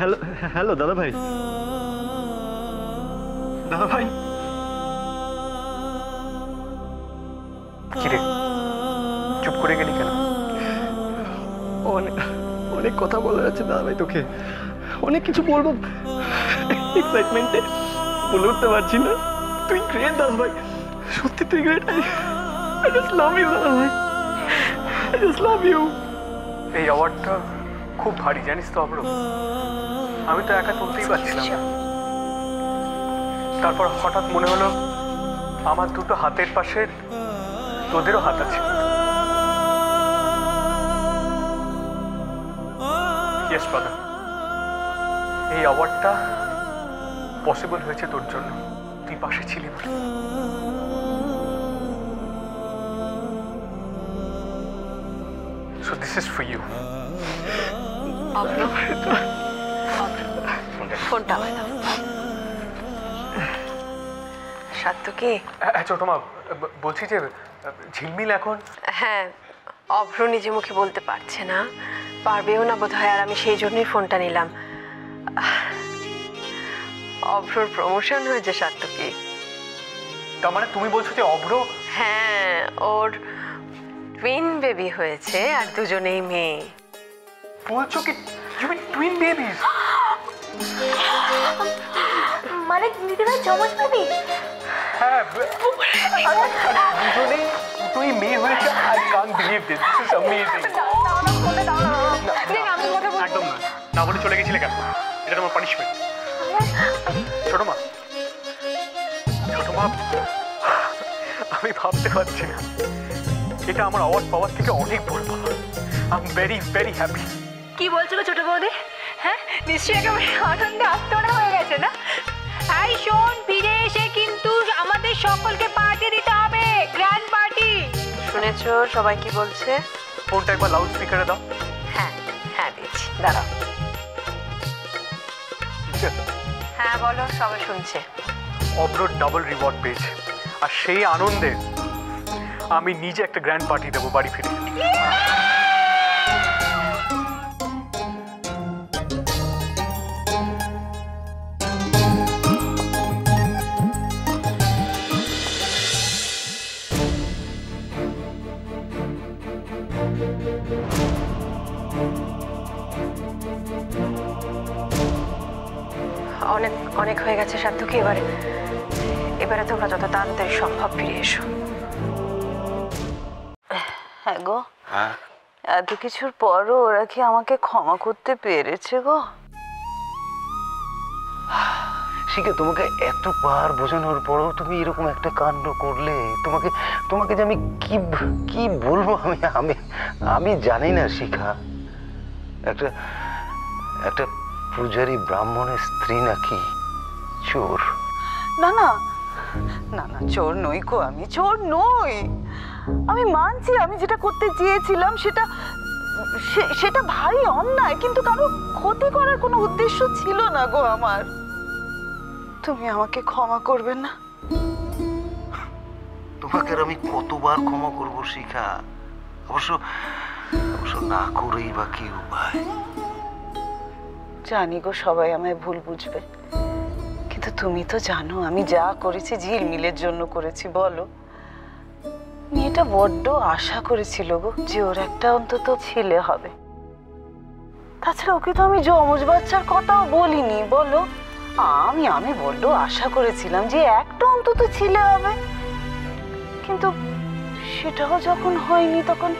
Hello hello দাদা ভাই, দাদা ভাই। কিরে চুপ করে গেলি কেন? অনেক অনেক কথা বলার আছে দাদা ভাই, তোকে অনেক কিছু বলবো, এক্সাইটমেন্টে বলে উঠতে পারছি না। তুই গ্রেট দাদা ভাই, সত্যি তুই great. I just love you দাদা ভাই, আই জাস্ট লাভ ইউ। এই অ্যাওয়ার্ডটা খুব ভারী জানিস তো অব্র, আমি তো একা তুলতেই পারছিলাম না। তারপর হঠাৎ মনে হলো আমার দুটো হাতের পাশে তোদেরও হাত আছে। ইয়েস ব্রাদার, এই অ্যাওয়ার্ডটা পসিবল হয়েছে তোর জন্য, তুই পাশে ছিলি বলে। So this is for you. ফোনটা আমায় দাও। সাত্তকী, ছোট মা বলছি যে ঝিলমিল এখন। হ্যাঁ, অভ্র নিজে মুখে বলতে পারছে না, পারবেও না বোধ হয়, আর আমি সেই জন্যই ফোনটা নিলাম। অভ্রর প্রমোশন হয়েছে সাত্তকী। তার মানে তুমি বলছো যে অভ্র? হ্যাঁ, ওর টুইন বেবি হয়েছে, আর দুজনেই মেয়ে। বলছো কি? You mean twin babies? মানে দিদিভাই জমজ বেবি? হ্যাঁ, দুজনেই দুটোই মেয়ে হয়েছে। I can't believe this. This is amazing. একদম না, না বলে চলে গেছিলে কেন? এটা তোমার পানিশমেন্ট। ছোট মা, আমি ভাবতে পারছি না, এটা আমার অ্যাওয়ার্ড পাওয়ার থেকে অনেক বড় পাওয়া। I am very very happy. কি বলছো ছোট বৌদি? হ্যাঁ, নিশ্চয়ই একেবারে আনন্দে আত্মনা হয়ে গেছে না? এই শোন, ফিরে এসে কিন্তু আমাদের সকলকে পার্টি দিতে হবে, গ্র্যান্ড পার্টি। শুনেছো সবাই কি বলছে? ফোনটা একবার লাউড স্পিকারে দাও। হ্যাঁ হ্যাঁ দিচ্ছি, দাঁড়াও। হ্যাঁ বলো, সবাই শুনছে। অব্র ডাবল রিওয়ার্ড পেয়েছে, আর সেই আনন্দে আমি নিজে একটা গ্র্যান্ড পার্টি দেবো বাড়ি ফিরে। অনেক অনেক হয়ে গেছে সাত্তকী, এবারে তোমরা যত তাড়াতাড়ি সম্ভব ফিরে এসো। হ্যাঁ গো, এত কিছুর পরও ওরা কি আমাকে ক্ষমা করতে পেরেছে গো? শিখে তোমাকে এতবার বোঝানোর পরেও তুমি এরকম একটা কাণ্ড করলে। তোমাকে তোমাকে যে আমি কি কি বলবো, আমি আমি আমি জানি না শিখা। একটা একটা পূজারী ব্রাহ্মণের স্ত্রী নাকি চোর? না না না না, চোর নই গো, আমি চোর নই। আমি মানছি আমি যেটা করতে চেয়েছিলাম সেটা সেটা ভারী অন্যায়, কিন্তু কারো ক্ষতি করার কোনো উদ্দেশ্য ছিল না গো আমার। তুমি আমাকে ক্ষমা করবে না? তোমাকে আর আমি কতবার ক্ষমা করবো শিখা? অবশ্য অবশ্য না করেই বা কি উপায়? জানি গো সবাই আমায় ভুল বুঝবে, কিন্তু তুমি তো জানো আমি যা করেছি ঝিলমিলের জন্য করেছি। বলো, মেয়েটা বড্ড আশা করেছিল গো যে ওর একটা অন্তত ছেলে হবে। তাছাড়া ওকে তো আমি যমজ বাচ্চার কথাও বলিনি। বলো, আমি আমি বড্ড আশা করেছিলাম যে একটা অন্তত ছেলে হবে, কিন্তু সেটাও যখন হয়নি তখন।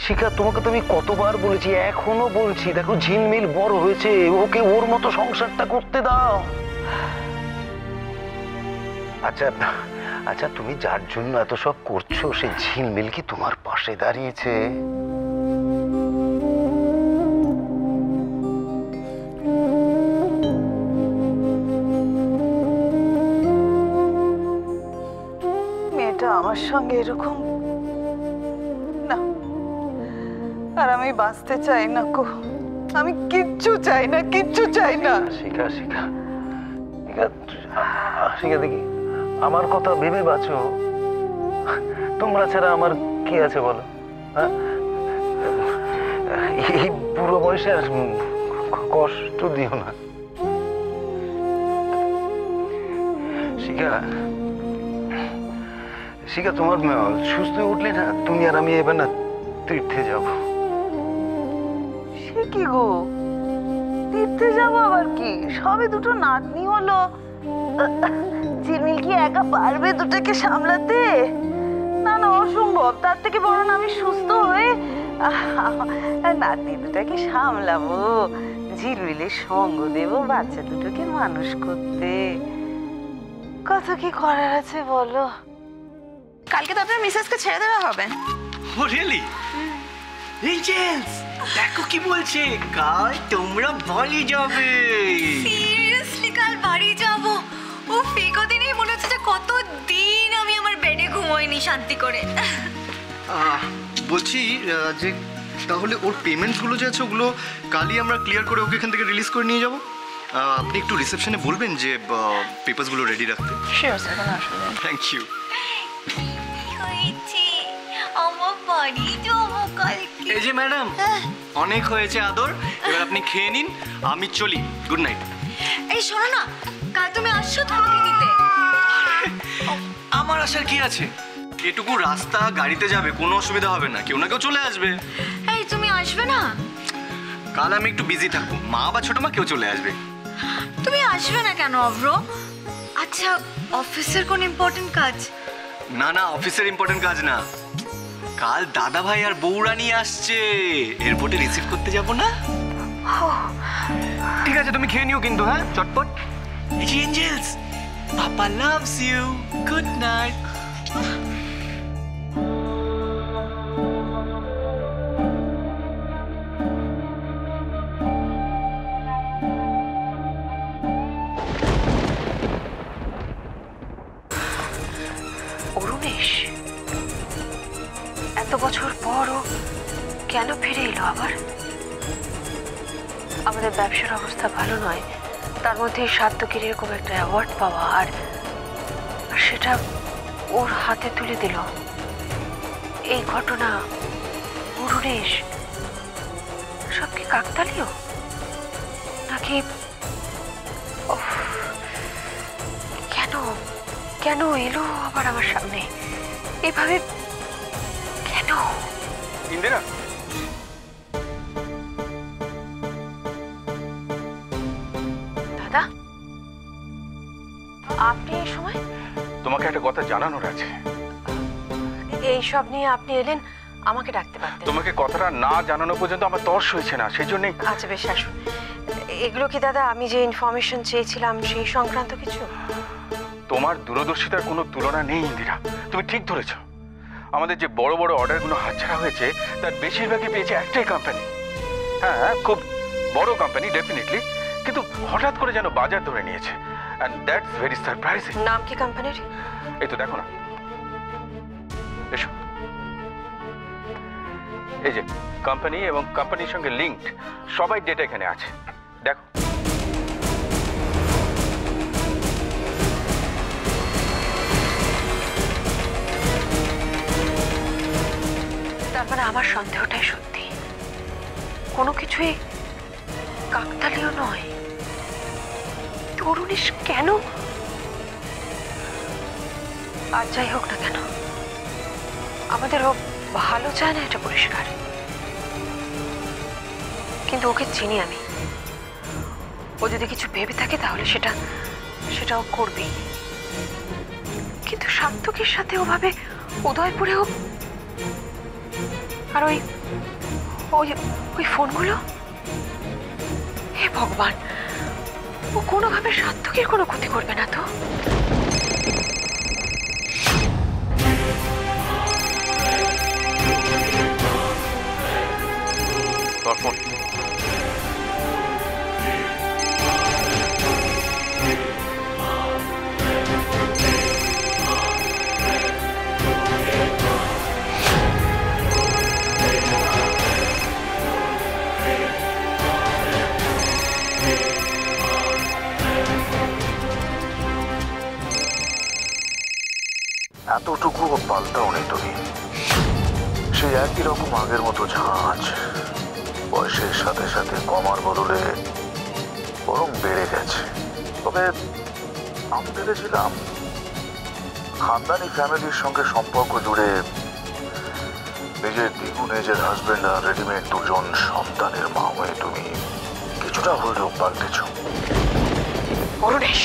শিখা, তোমাকে তো আমি কতবার বলেছি, এখনো বলছি, দেখো ঝিলমিল বড় হয়েছে, ওকে ওর মতো সংসারটা করতে দাও। আচ্ছা আচ্ছা, তুমি যার জন্য এত সব করছো সেই ঝিলমিল কি তোমার পাশে দাঁড়িয়েছে? মেয়েটা আমার সঙ্গে এরকম না, আর আমি বাঁচতে চাই না গো। আমি কিচ্ছু চাই না, কিচ্ছু চাই না। শিখা শিখা শিখা শিখা, দেখি আমার কথা ভেবে বাঁচো। তোমরা ছাড়া আমার কি আছে বলো? হ্যাঁ, এই বুড়ো বয়সে আর কষ্ট দিও না শিখা। শিখা, তোমার সুস্থ হয়ে উঠলে না তুমি আর আমি এবার না তীর্থে যাব। সে কি গো, তীর্থে যাবো আবার কি? সবে দুটো নাতনি হলো, ঝিলমিল কি একা পারবে দুটোকে সামলাতে? না না, অসম্ভব। তার থেকে বরং আমি সুস্থ হয়ে নাতনি দুটাকে সামলাবো, ঝিলমিলের সঙ্গ দেবো, বাচ্চা দুটোকে মানুষ করতে। কত কি করার আছে বলো। কালকে তো আপনার মিসেসকে ছেড়ে দেওয়া হবে। ও রিয়েলি? এঞ্জেলস দেখো কি বলছে, কাল তোমরা বাড়ি যাবে। সিরিয়াসলি কাল বাড়ি যাব? ও ফেকো দিনই মনে হচ্ছে যে কত দিন আমি আমার বেডে ঘুমোইনি শান্তি করে। বলছি যে তাহলে ওর পেমেন্টসগুলো যে আছে ওগুলো কালই আমরা ক্লিয়ার করে ওকে এখান থেকে রিলিজ করে নিয়ে যাব। আপনি একটু রিসেপশনে বলবেন যে পেপারসগুলো রেডি রাখতে। শিওর স্যার, কোনো অসুবিধা নেই। Thank you. হয়েছে আমার বাড়ি যাবো কালকে। এই যে ম্যাডাম, অনেক হয়েছে আদর, এবার আপনি খেয়ে নিন, আমি চলি। Good night. এই শোনো না, কাল তুমি আসছো তো আমাকে নিতে? আমার আসার কি আছে, এটুকু রাস্তা গাড়িতে যাবে, কোনো অসুবিধা হবে না, কেউ না কেউ চলে আসবে। এই তুমি আসবে না? কাল আমি একটু বিজি থাকবো, মা বা ছোট মা কেউ চলে আসবে। তুমি আসবে না কেন অভ্র? আচ্ছা, অফিসের কোন ইম্পর্টেন্ট কাজ? না না, অফিসের ইম্পর্টেন্ট কাজ না, কাল দাদা ভাই আর বউরানি আসছে, এয়ারপোর্টে রিসিভ করতে যাব না। ঠিক আছে, তুমি খেয়ে নিও কিন্তু, হ্যাঁ, চটপট। Angels, papa loves you, good night. Arunesh এত বছর পরও কেন ফিরে এলো আবার? আমাদের ব্যবসার অবস্থা ভালো নয়, তার মধ্যে সার্থকের এরকম একটা অ্যাওয়ার্ড পাওয়া, আর সেটা ওর হাতে তুলে দিল। এই ঘটনা, অরুণেশ, সব কি কাকতালীয় নাকি? কেন কেন এলো আবার আমার সামনে এভাবে? কেন? ইন্দিরা, দাদা, আপনি এই সময়? তোমাকে একটা কথা জানানোর আছে। এইসব নিয়ে আপনি এলেন, আমাকে ডাকতে পারতেন। তোমাকে কথাটা না জানানো পর্যন্ত আমার তর্স হয়েছে না, সেই জন্যই। আচ্ছা বেশ, আসুন। এগুলো কি দাদা আমি যে ইনফরমেশন চেয়েছিলাম সেই সংক্রান্ত কিছু? তোমার দূরদর্শিতার কোনো তুলনা নেই ইন্দিরা, তুমি ঠিক ধরেছ। আমাদের যে বড় বড় অর্ডারগুলো হাতছাড়া হয়েছে তার বেশিরভাগই পেয়েছে একটাই কোম্পানি। হ্যাঁ, খুব বড় কোম্পানি ডেফিনেটলি, কিন্তু হঠাৎ করে যেন বাজার ধরে নিয়েছে, অ্যান্ড দ্যাটস ভেরি সারপ্রাইজিং। নাম কি কোম্পানির? এই তো দেখো না, এসো, এই যে কোম্পানি এবং কোম্পানির সঙ্গে লিঙ্কড সবাই ডেটা এখানে আছে, দেখো। তার মানে আমার সন্দেহটাই সত্যি, কোনো কিছুই কাকতালীয় নয়। অরুণেশ কেন? আর যাই হোক না কেন, আমাদের ও ভালো চায় না, এটা পরিষ্কার। কিন্তু ওকে চিনি আমি, ও যদি কিছু ভেবে থাকে তাহলে সেটাও করবেই। কিন্তু সার্থকের সাথে ওভাবে উদয়পুরেও, আর ওই ওই ওই ফোনগুলো, হে ভগবান, ও কোনোভাবে সার্থকের কোনো ক্ষতি করবে না তো? তর্পণ, এতটুকুও পাল্টাও নেই তুমি, সেই একই রকম আগের মতো ঝাঁজ। বয়সের সাথে সাথে কমার বদলে বরং বেড়ে গেছে। তবে আমি ভেবেছিলাম খানদানি ফ্যামিলির সঙ্গে সম্পর্ক জুড়ে নিজের দ্বিগুণ এজের হাজবেন্ড আর রেডিমেড দুজন সন্তানের মা হয়ে তুমি কিছুটা হলেও পাল্টেছ। অরুণেশ,